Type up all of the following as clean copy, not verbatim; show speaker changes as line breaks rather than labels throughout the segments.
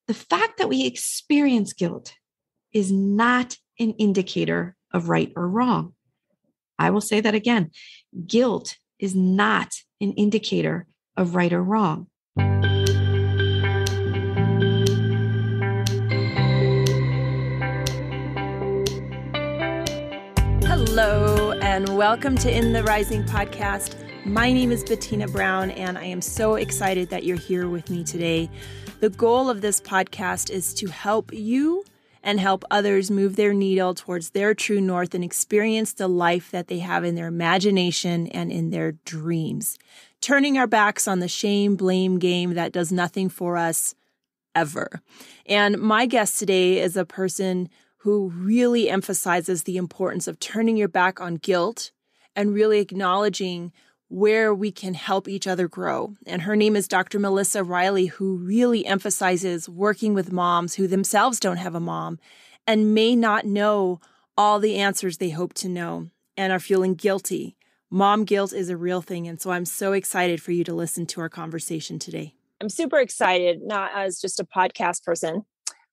the fact that we experience guilt is not an indicator of right or wrong. I will say that again. Guilt is not an indicator of right or wrong.
Hello, and welcome to In the Rising podcast. My name is Bettina Brown, and I am so excited that you're here with me today. The goal of this podcast is to help you and help others move their needle towards their true north and experience the life that they have in their imagination and in their dreams. Turning our backs on the shame, blame game that does nothing for us ever. And my guest today is a person who really emphasizes the importance of turning your back on guilt and really acknowledging where we can help each other grow. And her name is Dr. Melissa Reily, who really emphasizes working with moms who themselves don't have a mom and may not know all the answers they hope to know and are feeling guilty. Mom guilt is a real thing. And so I'm so excited for you to listen to our conversation today.
I'm super excited, not as just a podcast person,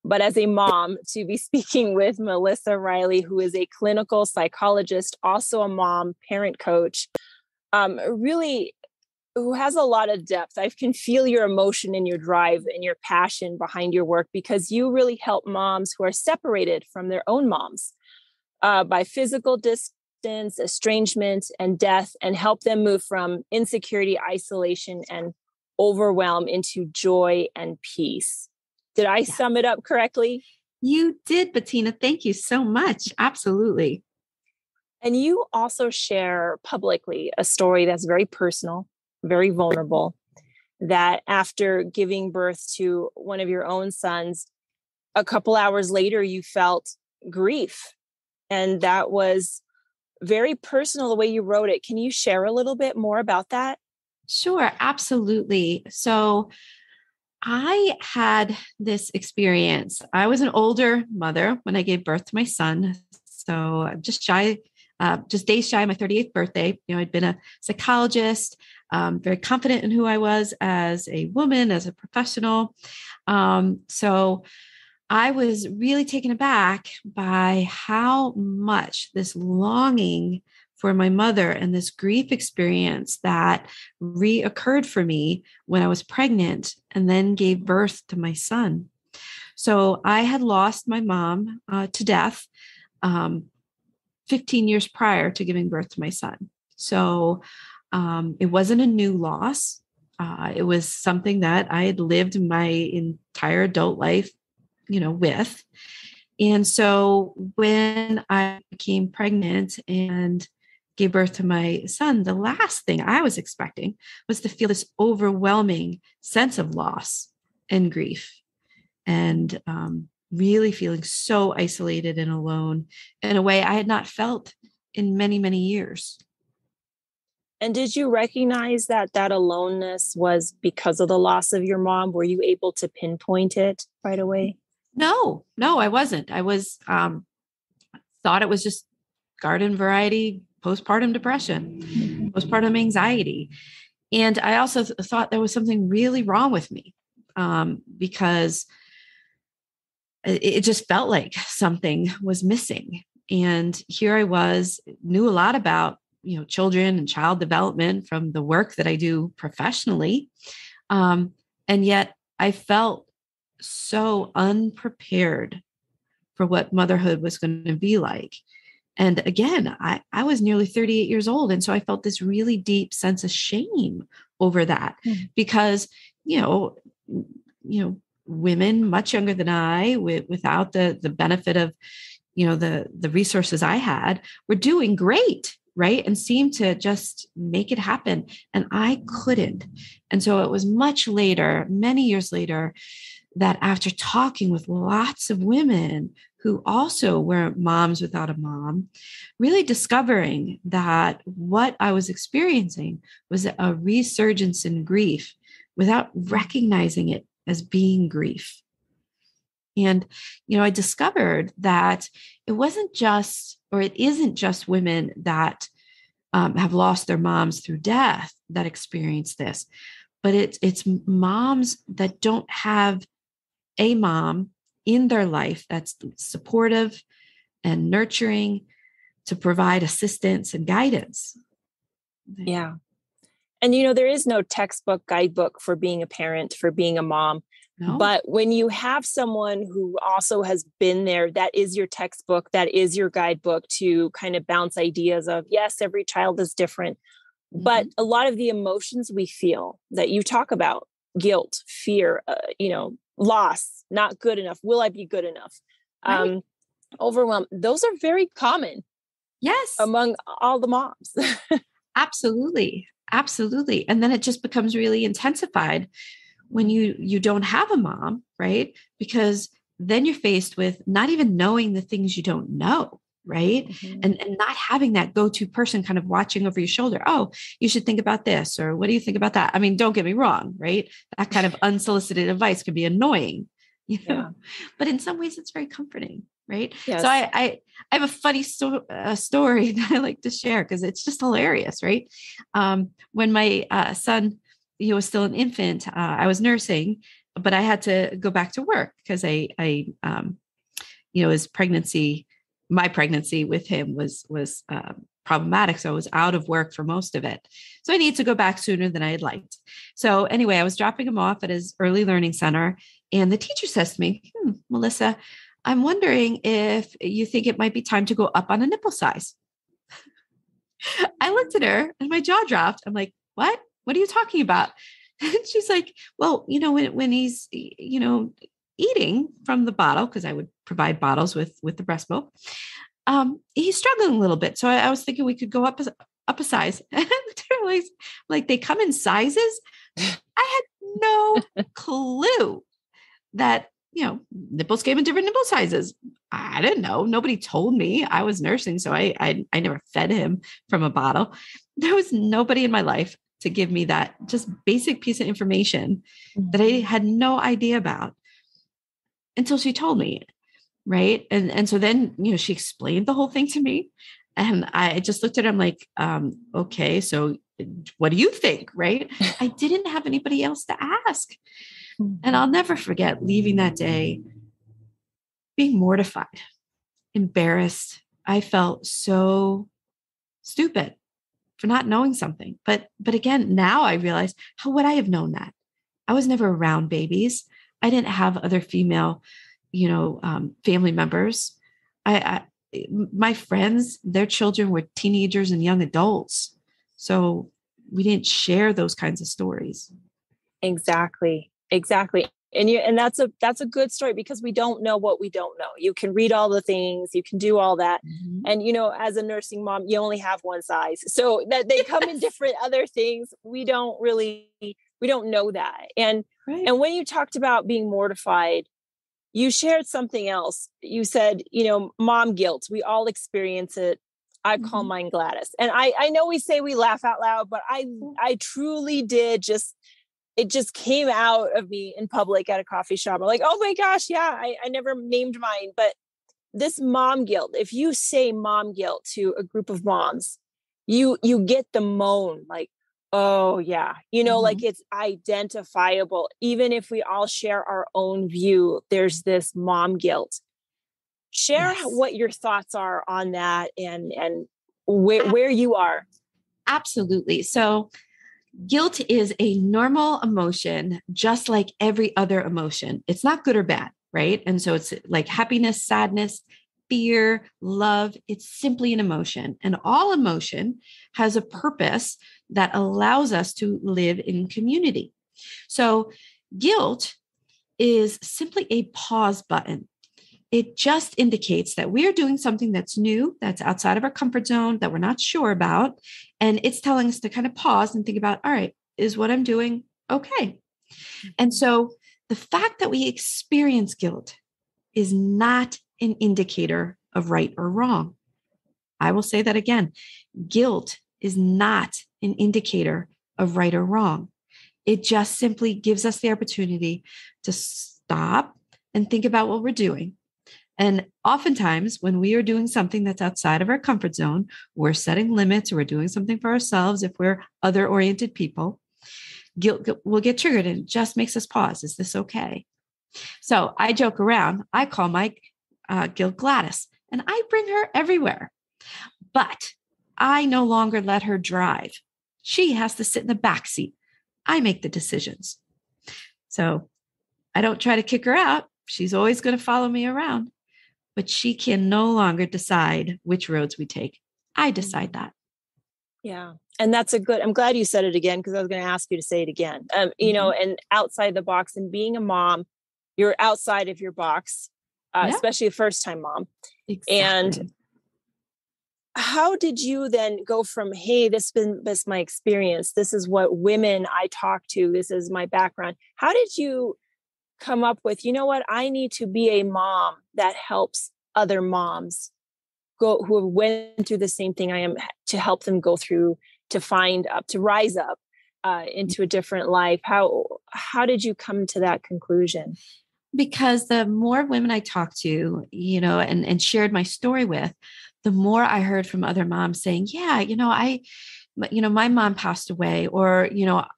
but as a mom, to be speaking with Melissa Reily, who is a clinical psychologist, also a mom, parent coach, really who has a lot of depth. I can feel your emotion and your drive and your passion behind your work because you really help moms who are separated from their own moms by physical distance, estrangement, and death, and help them move from insecurity, isolation, and overwhelm into joy and peace. Did I sum it up correctly?
You did, Bettina. Thank you so much. Absolutely.
And you also share publicly a story that's very personal, very vulnerable, that after giving birth to one of your own sons, a couple hours later, you felt grief. And that was very personal the way you wrote it. Can you share a little bit more about that?
Sure, absolutely. So I had this experience. I was an older mother when I gave birth to my son. So just days shy of my 38th birthday. I'd been a psychologist, very confident in who I was as a woman, as a professional. So I was really taken aback by how much this longing for my mother and this grief experience that reoccurred for me when I was pregnant and then gave birth to my son. So I had lost my mom to death 15 years prior to giving birth to my son. So it wasn't a new loss. It was something that I had lived my entire adult life, with. And so when I became pregnant and gave birth to my son, the last thing I was expecting was to feel this overwhelming sense of loss and grief and really feeling so isolated and alone in a way I had not felt in many, many years.
And did you recognize that aloneness was because of the loss of your mom? Were you able to pinpoint it right away?
No, I wasn't. I was thought it was just garden variety postpartum depression, postpartum anxiety. And I also thought there was something really wrong with me because it just felt like something was missing. And here I was, knew a lot about, children and child development from the work that I do professionally. And yet I felt so unprepared for what motherhood was going to be like. And again, I was nearly 38 years old. And so I felt this really deep sense of shame over that because, women much younger than I, without the benefit of, the resources I had, were doing great, right? And seemed to just make it happen. And I couldn't. And so it was much later, many years later, that after talking with lots of women who also were moms without a mom, really discovering that what I was experiencing was a resurgence in grief without recognizing it as being grief. And, I discovered that it wasn't just, or it isn't just women that have lost their moms through death that experience this, but it's moms that don't have a mom in their life that's supportive and nurturing to provide assistance and guidance.
Yeah. And, there is no textbook, guidebook for being a parent, for being a mom.
No.
But when you have someone who also has been there, that is your textbook, that is your guidebook to kind of bounce ideas of, yes, every child is different. But a lot of the emotions we feel that you talk about, guilt, fear, loss, not good enough. Will I be good enough?
Right.
Overwhelm. Those are very common.
Yes.
Among all the moms.
Absolutely. Absolutely. And then it just becomes really intensified when you don't have a mom, right? Because then you're faced with not even knowing the things you don't know, right? And not having that go-to person kind of watching over your shoulder. Oh, you should think about this, or what do you think about that? I mean, don't get me wrong, right? That kind of unsolicited advice can be annoying, but in some ways it's very comforting, right?
Yes.
So I have a funny story that I like to share because it's just hilarious, right? When my son, he was still an infant, I was nursing, but I had to go back to work because his pregnancy, my pregnancy with him was problematic. So I was out of work for most of it. So I needed to go back sooner than I had liked. So anyway, I was dropping him off at his early learning center, and the teacher says to me, Melissa, I'm wondering if you think it might be time to go up on a nipple size. I looked at her and my jaw dropped. I'm like, what? What are you talking about? And she's like, well, when he's, eating from the bottle, because I would provide bottles with the breast milk, he's struggling a little bit. So I was thinking we could go up a size. And like they come in sizes. I had no clue that, nipples came in different nipple sizes. I didn't know. Nobody told me. I was nursing, so I never fed him from a bottle. There was nobody in my life to give me that just basic piece of information that I had no idea about until she told me. Right. And so then, she explained the whole thing to me, and I just looked at her. I'm like, okay, so what do you think? Right. I didn't have anybody else to ask. And I'll never forget leaving that day, being mortified, embarrassed. I felt so stupid for not knowing something. But again, now I realize, how would I have known that? I was never around babies. I didn't have other female, family members. My friends, their children were teenagers and young adults. So we didn't share those kinds of stories.
Exactly. And that's a good story, because we don't know what we don't know. You can read all the things, you can do all that. And, as a nursing mom, you only have one size. So that they come in different other things. We don't know that. And when you talked about being mortified, you shared something else. You said, mom guilt, we all experience it. I call mine Gladys. And I know we say we laugh out loud, but I truly did it just came out of me in public at a coffee shop. I'm like, oh my gosh, yeah, I never named mine. But this mom guilt, if you say mom guilt to a group of moms, you get the moan, like, oh yeah, like it's identifiable. Even if we all share our own view, there's this mom guilt. Share what your thoughts are on that and where you are.
Absolutely. So guilt is a normal emotion, just like every other emotion. It's not good or bad, right? And so it's like happiness, sadness, fear, love. It's simply an emotion. And all emotion has a purpose that allows us to live in community. So guilt is simply a pause button. It just indicates that we are doing something that's new, that's outside of our comfort zone, that we're not sure about. And it's telling us to kind of pause and think about, all right, is what I'm doing okay? And so the fact that we experience guilt is not an indicator of right or wrong. I will say that again. Guilt is not an indicator of right or wrong. It just simply gives us the opportunity to stop and think about what we're doing. And oftentimes when we are doing something that's outside of our comfort zone, we're setting limits, or we're doing something for ourselves. If we're other-oriented people, guilt will get triggered, and it just makes us pause. Is this okay? So I joke around. I call my guilt Gladys, and I bring her everywhere. But I no longer let her drive. She has to sit in the back seat. I make the decisions. So I don't try to kick her out. She's always going to follow me around, but she can no longer decide which roads we take. I decide that.
Yeah. And I'm glad you said it again, because I was going to ask you to say it again. And outside the box, and being a mom, you're outside of your box, especially a first-time mom.
Exactly.
And how did you then go from, hey, this is my experience, this is what women I talk to, this is my background. How did you come up with, you know what, I need to be a mom that helps other moms who went through the same thing I am, to help them go through, to rise up into a different life? How did you come to that conclusion?
Because the more women I talked to, and shared my story with, the more I heard from other moms saying, yeah, my mom passed away, or,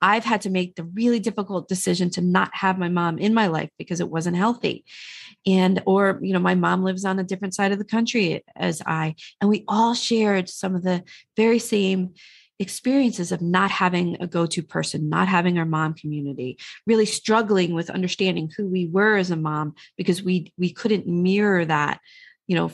I've had to make the really difficult decision to not have my mom in my life because it wasn't healthy. Or my mom lives on a different side of the country as I, and we all shared some of the very same experiences of not having a go-to person, not having our mom community, really struggling with understanding who we were as a mom, because we couldn't mirror that,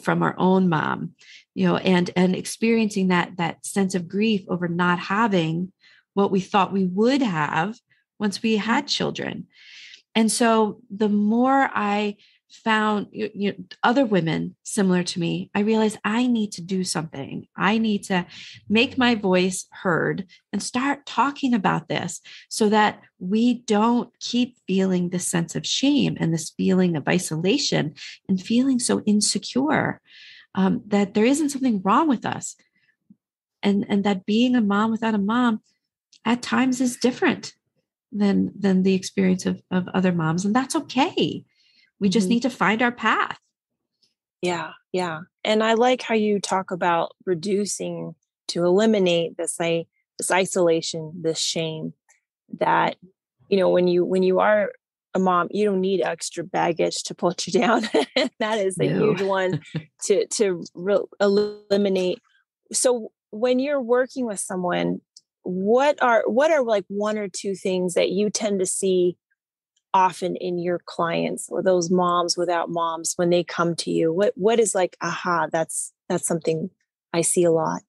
from our own mom, and experiencing that sense of grief over not having what we thought we would have once we had children. And so the more I found other women similar to me, I realized I need to do something. I need to make my voice heard and start talking about this, so that we don't keep feeling this sense of shame and this feeling of isolation and feeling so insecure, that there isn't something wrong with us, and that being a mom without a mom at times is different than the experience of other moms, and that's okay. We just need to find our path.
Yeah. Yeah. And I like how you talk about reducing to eliminate this isolation, this shame, that, when you are a mom, you don't need extra baggage to put you down. That is a huge one to eliminate. So when you're working with someone, what are like one or two things that you tend to see often in your clients, or those moms without moms, when they come to you? What is like, aha, that's something I see a lot?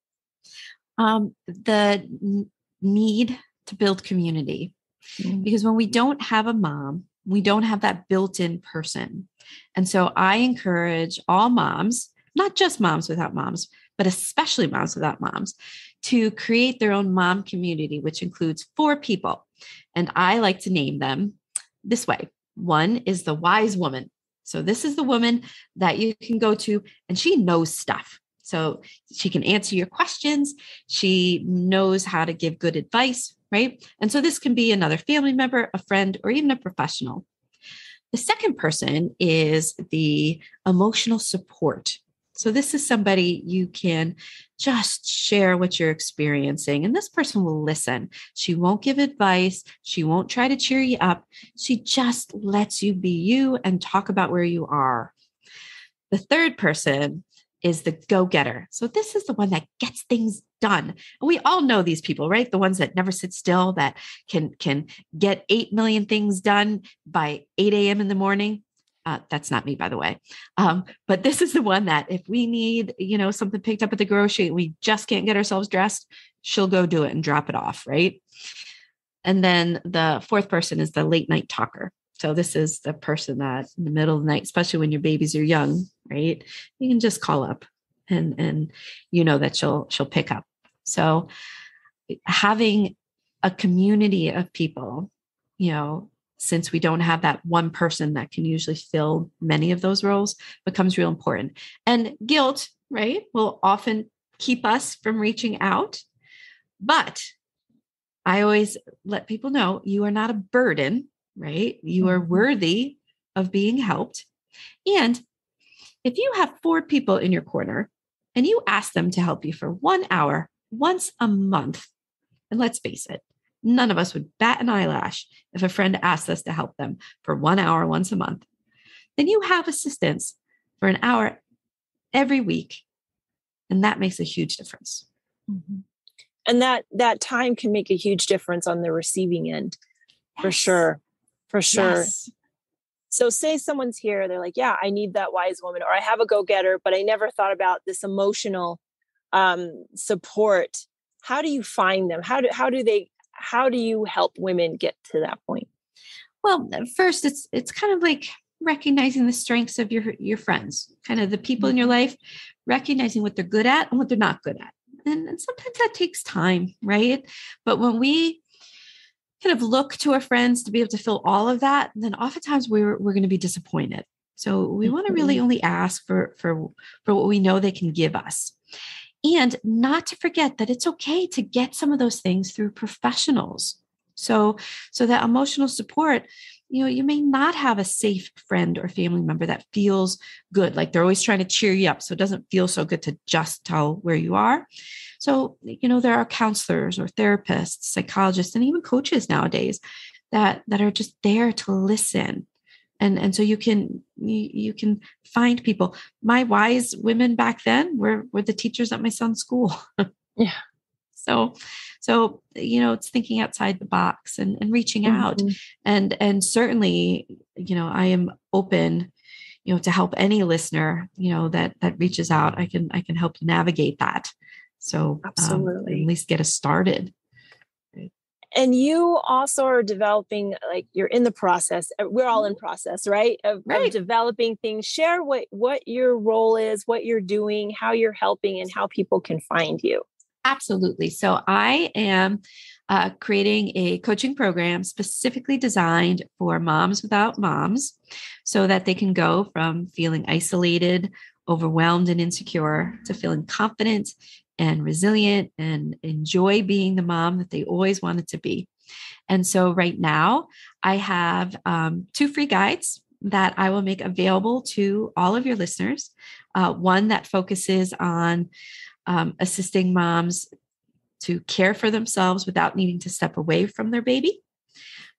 The need to build community, because when we don't have a mom, we don't have that built-in person. And so I encourage all moms, not just moms without moms, but especially moms without moms, to create their own mom community, which includes 4 people. And I like to name them this way. One is the wise woman. So this is the woman that you can go to, and she knows stuff. So she can answer your questions. She knows how to give good advice, right? And so this can be another family member, a friend, or even a professional. The second person is the emotional support. So this is somebody you can just share what you're experiencing, and this person will listen. She won't give advice. She won't try to cheer you up. She just lets you be you and talk about where you are. The third person is the go-getter. So this is the one that gets things done. And we all know these people, right? The ones that never sit still, that can get 8 million things done by 8 a.m. in the morning. That's not me, by the way. But this is the one that if we need, something picked up at the grocery, we just can't get ourselves dressed, she'll go do it and drop it off, right? And then the fourth person is the late night talker. So this is the person that in the middle of the night, especially when your babies are young, right? You can just call up and that she'll pick up. So having a community of people, since we don't have that one person that can usually fill many of those roles, becomes real important. And guilt, right, will often keep us from reaching out. But I always let people know you are not a burden, right? You are worthy of being helped. And if you have 4 people in your corner and you ask them to help you for 1 hour once a month, and let's face it, none of us would bat an eyelash if a friend asked us to help them for 1 hour once a month. Then you have assistance for an hour every week. And that makes a huge difference.
Mm-hmm. And that time can make a huge difference on the receiving end. Yes. For sure. For sure. Yes. So say someone's here, they're like, yeah, I need that wise woman, or I have a go-getter, but I never thought about this emotional support. How do you find them? How do you help women get to that point?
Well, first it's kind of like recognizing the strengths of your friends, kind of the people in your life, recognizing what they're good at and what they're not good at. And sometimes that takes time, right? But when we kind of look to our friends to be able to fill all of that, then oftentimes we're going to be disappointed. So we want to really only ask for what we know they can give us. And not to forget that it's okay to get some of those things through professionals. So that emotional support, you may not have a safe friend or family member that feels good, like they're always trying to cheer you up. So it doesn't feel so good to just tell where you are. So, there are counselors or therapists, psychologists, and even coaches nowadays that are just there to listen. And so you can find people. My wise women back then were the teachers at my son's school.
Yeah.
So, it's thinking outside the box and reaching out. And certainly, I am open, to help any listener, that reaches out. I can help you navigate that. So
absolutely,
at least get us started.
And you also are developing, like you're in the process. We're all in process, right? Of developing things. Share what your role is, what you're doing, how you're helping, and how people can find you.
Absolutely. So I am creating a coaching program specifically designed for moms without moms so that they can go from feeling isolated, overwhelmed, and insecure to feeling confident and resilient and enjoy being the mom that they always wanted to be. And so right now I have 2 free guides that I will make available to all of your listeners. One that focuses on assisting moms to care for themselves without needing to step away from their baby.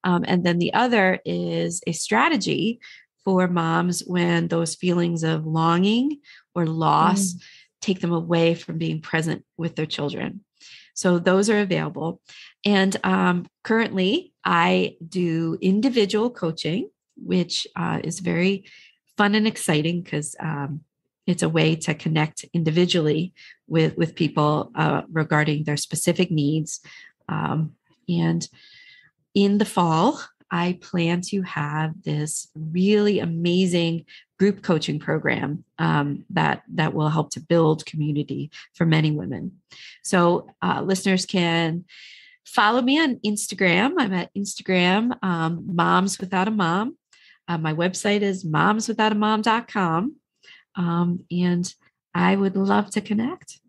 And then the other is a strategy for moms when those feelings of longing or loss take them away from being present with their children. So those are available. And currently I do individual coaching, which is very fun and exciting because it's a way to connect individually with people regarding their specific needs. And in the fall, I plan to have this really amazing group coaching program that will help to build community for many women. So listeners can follow me on Instagram. I'm at Instagram, Moms Without a Mom. My website is momswithoutamom.com. And I would love to connect.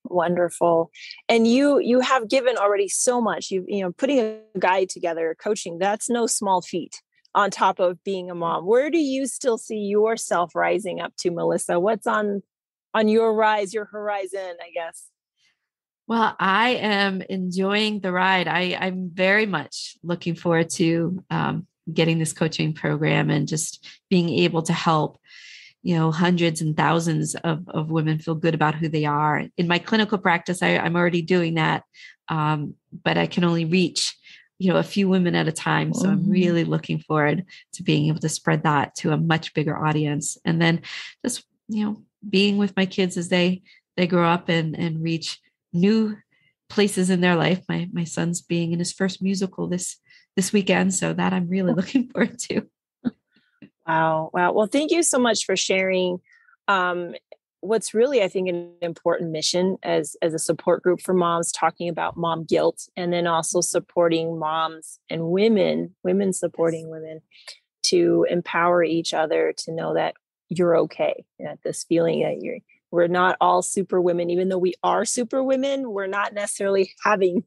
Wonderful. And you have given already so much. Putting a guide together, coaching, that's no small feat on top of being a mom. Where do you still see yourself rising up to, Melissa? What's on your horizon, I guess?
Well, I am enjoying the ride. I'm very much looking forward to getting this coaching program and just being able to help hundreds and thousands of women feel good about who they are. In my clinical practice, I'm already doing that, but I can only reach, a few women at a time. So I'm really looking forward to being able to spread that to a much bigger audience. And then just, being with my kids as they grow up and reach new places in their life. My son's being in his first musical this weekend. So that I'm really looking forward to.
Wow. Well, thank you so much for sharing what's really, I think, an important mission as a support group for moms, talking about mom guilt, and then also supporting moms and women supporting women to empower each other to know that you're okay. That this feeling that we're not all super women, even though we are super women, we're not necessarily having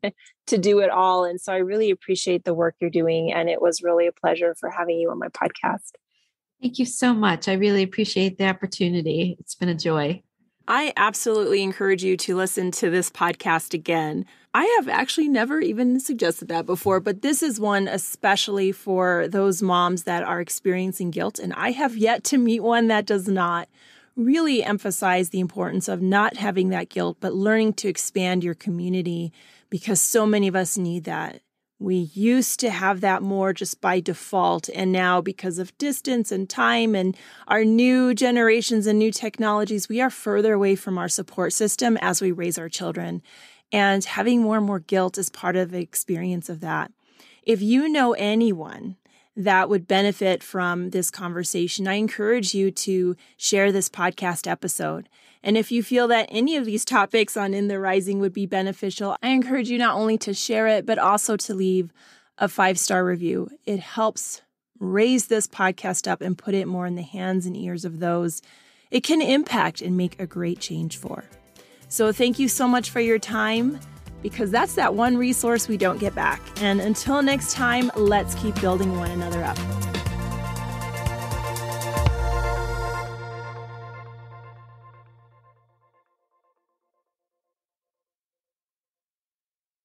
to do it all. And so I really appreciate the work you're doing. And it was really a pleasure for having you on my podcast.
Thank you so much. I really appreciate the opportunity. It's been a joy.
I absolutely encourage you to listen to this podcast again. I have actually never even suggested that before, but this is one especially for those moms that are experiencing guilt, and I have yet to meet one that does not. Really emphasize the importance of not having that guilt, but learning to expand your community, because so many of us need that. We used to have that more just by default, and now because of distance and time and our new generations and new technologies, we are further away from our support system as we raise our children. And having more and more guilt is part of the experience of that. If you know anyone that would benefit from this conversation, I encourage you to share this podcast episode. And if you feel that any of these topics on In the Rising would be beneficial, I encourage you not only to share it, but also to leave a 5-star review. It helps raise this podcast up and put it more in the hands and ears of those it can impact and make a great change for. So thank you so much for your time, because that's that one resource we don't get back. And until next time, let's keep building one another up.